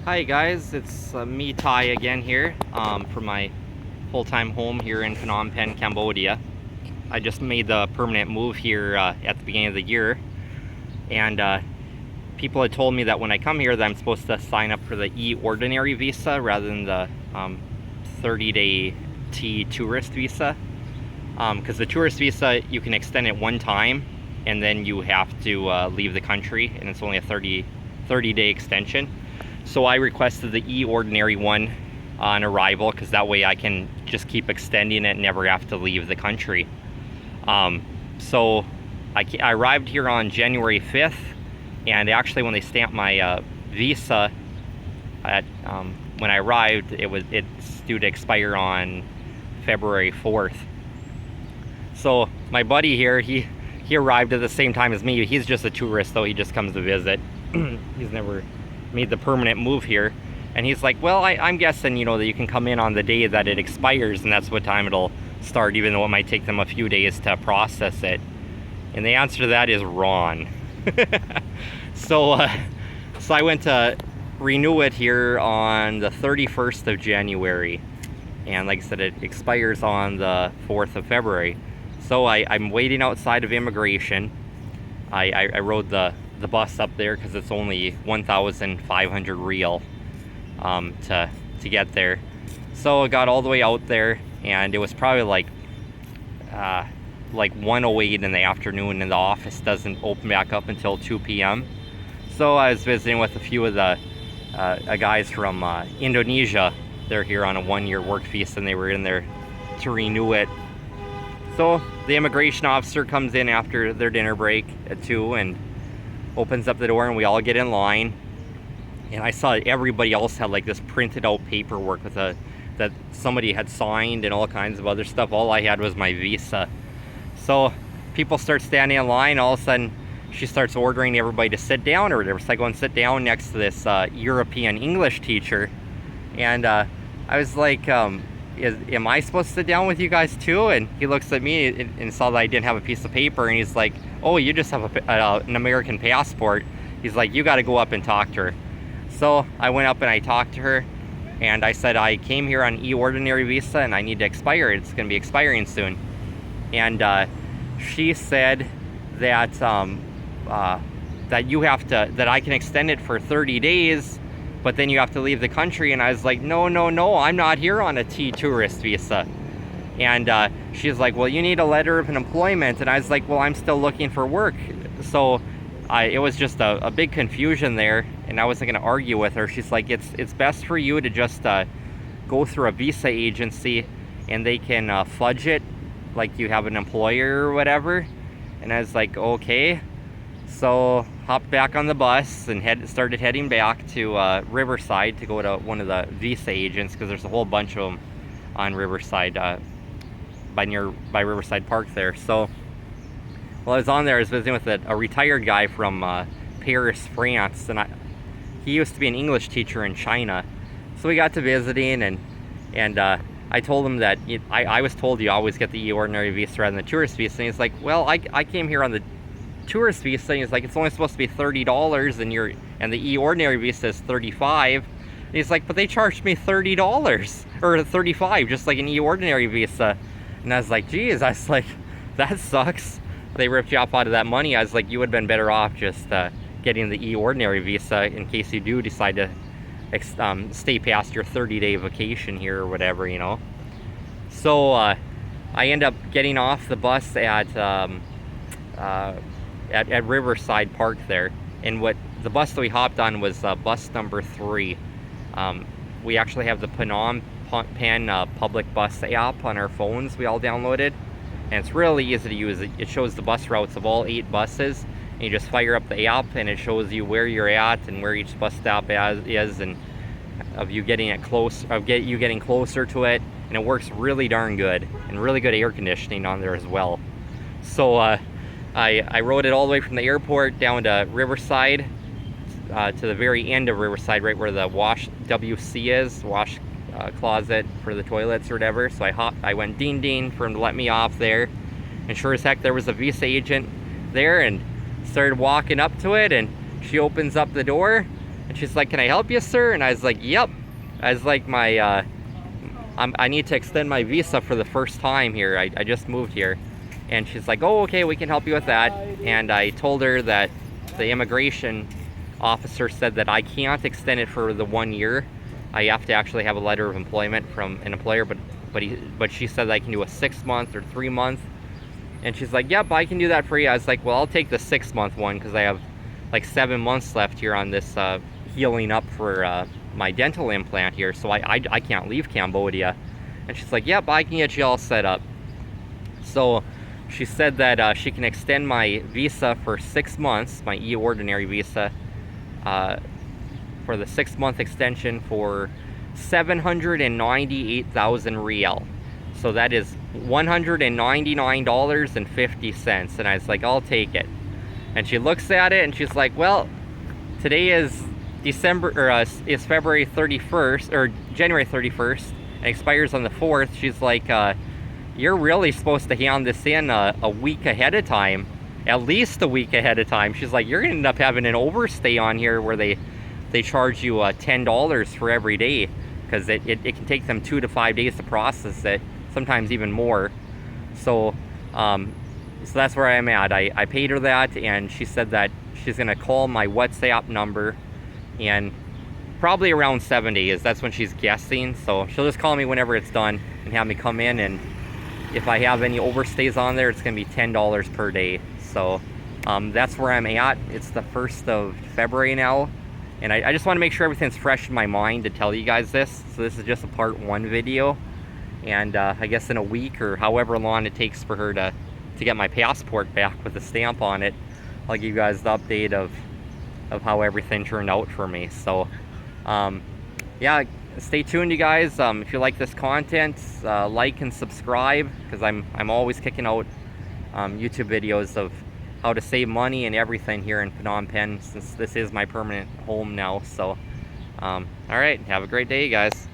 Hi guys, it's me Ty again here from my full-time home here in Phnom Penh, Cambodia. I just made the permanent move here at the beginning of the year, and people had told me that when I come here that I'm supposed to sign up for the E-ordinary visa rather than the 30-day T tourist visa, because the tourist visa you can extend it one time and then you have to leave the country, and it's only a 30-day extension. So I requested the E-ordinary one on arrival, because that way I can just keep extending it and never have to leave the country. So I arrived here on January 5th, and actually when they stamped my visa when I arrived, it's due to expire on February 4th. So my buddy here, he arrived at the same time as me. He's just a tourist though, he just comes to visit. He's never made the permanent move here, and he's like, well, I'm guessing, you know, that you can come in on the day that it expires, and that's what time it'll start, even though it might take them a few days to process it. And the answer to that is wrong. So I went to renew it here on the 31st of January, and like I said, it expires on the 4th of February. So I'm waiting outside of immigration. I rode the bus up there because it's only 1,500 real to get there. So I got all the way out there, and it was probably like 1:08 in the afternoon, and the office doesn't open back up until 2 p.m. So I was visiting with a few of the guys from Indonesia. They're here on a 1-year work visa, and they were in there to renew it. So the immigration officer comes in after their dinner break at 2 and opens up the door, and we all get in line. And I saw everybody else had like this printed out paperwork with that somebody had signed and all kinds of other stuff. All I had was my visa. So people start standing in line. All of a sudden she starts ordering everybody to sit down or whatever. So I go and sit down next to this European English teacher, and I was like, am I supposed to sit down with you guys too? And he looks at me and saw that I didn't have a piece of paper, and he's like, oh, you just have an American passport. He's like, you got to go up and talk to her. So I went up and I talked to her, and I said I came here on E-ordinary visa and I need to expire. It's going to be expiring soon. And she said that that I can extend it for 30 days, but then you have to leave the country. And I was like, no, I'm not here on a T tourist visa. And she's like, well, you need a letter of employment. And I was like, well, I'm still looking for work. So it was just a big confusion there, and I wasn't going to argue with her. She's like, it's best for you to just go through a visa agency, and they can fudge it like you have an employer or whatever. And I was like, okay. So hopped back on the bus and started heading back to Riverside to go to one of the visa agents, because there's a whole bunch of them on Riverside, by Riverside Park there. So while I was on there, I was visiting with a retired guy from Paris, France, and he used to be an English teacher in China. So we got to visiting, and I told him that I was told you always get the E-ordinary visa rather than the tourist visa. And he's like, well, I came here on the tourist visa. And he's like, it's only supposed to be $30, and the E-ordinary visa is $35. And he's like, but they charged me $30 or $35, just like an E-ordinary visa. And I was like, geez, I was like, that sucks. They ripped you off out of that money. I was like, you would have been better off just getting the E-ordinary visa in case you do decide to stay past your 30-day vacation here or whatever, you know. So I end up getting off the bus at Riverside Park there, and what the bus that we hopped on was bus number 3. We actually have the Phnom Penh public bus app on our phones we all downloaded, and it's really easy to use. It shows the bus routes of all 8 buses, and you just fire up the app and it shows you where you're at and where each bus stop is, and of you getting it close, you getting closer to it. And it works really darn good, and really good air conditioning on there as well. So I rode it all the way from the airport down to Riverside, to the very end of Riverside, right where the wash WC is, wash closet for the toilets or whatever. So I went ding for him to let me off there, and sure as heck there was a visa agent there, and started walking up to it, and she opens up the door, And she's like, can I help you, sir? And I was like, yep. I was like, I need to extend my visa for the first time here. I just moved here. And she's like, oh, okay, we can help you with that. And I told her that the immigration officer said that I can't extend it for the 1 year. I have to actually have a letter of employment from an employer, but she said I can do a 6 month or 3 month. And she's like, yep, I can do that for you. I was like, well, I'll take the 6 month one because I have like 7 months left here on this healing up for my dental implant here, so I can't leave Cambodia. And she's like, yep, I can get you all set up. So she said that she can extend my visa for 6 months, my e-ordinary visa, for the 6 month extension for 798,000 riel. So that is $199.50. And I was like, I'll take it. And she looks at it and she's like, well, today is is February 31st or January 31st and expires on the 4th. She's like, you're really supposed to hand this in a week ahead of time, at least a week ahead of time. She's like, you're gonna end up having an overstay on here where they charge you $10 for every day, because it can take them 2 to 5 days to process it, sometimes even more. So so that's where I'm at. I paid her that, and she said that she's gonna call my WhatsApp number and probably around 7 days. That's when she's guessing. So she'll just call me whenever it's done and have me come in, and if I have any overstays on there, it's gonna be $10 per day. So that's where I'm at. It's the 1st of February now, and I just want to make sure everything's fresh in my mind to tell you guys this. So this is just a part 1 video, and I guess in a week or however long it takes for her to get my passport back with the stamp on it, I'll give you guys the update of how everything turned out for me. So yeah, stay tuned, you guys. If you like this content, like and subscribe, because I'm always kicking out YouTube videos of how to save money and everything here in Phnom Penh, since this is my permanent home now. So all right, have a great day, you guys.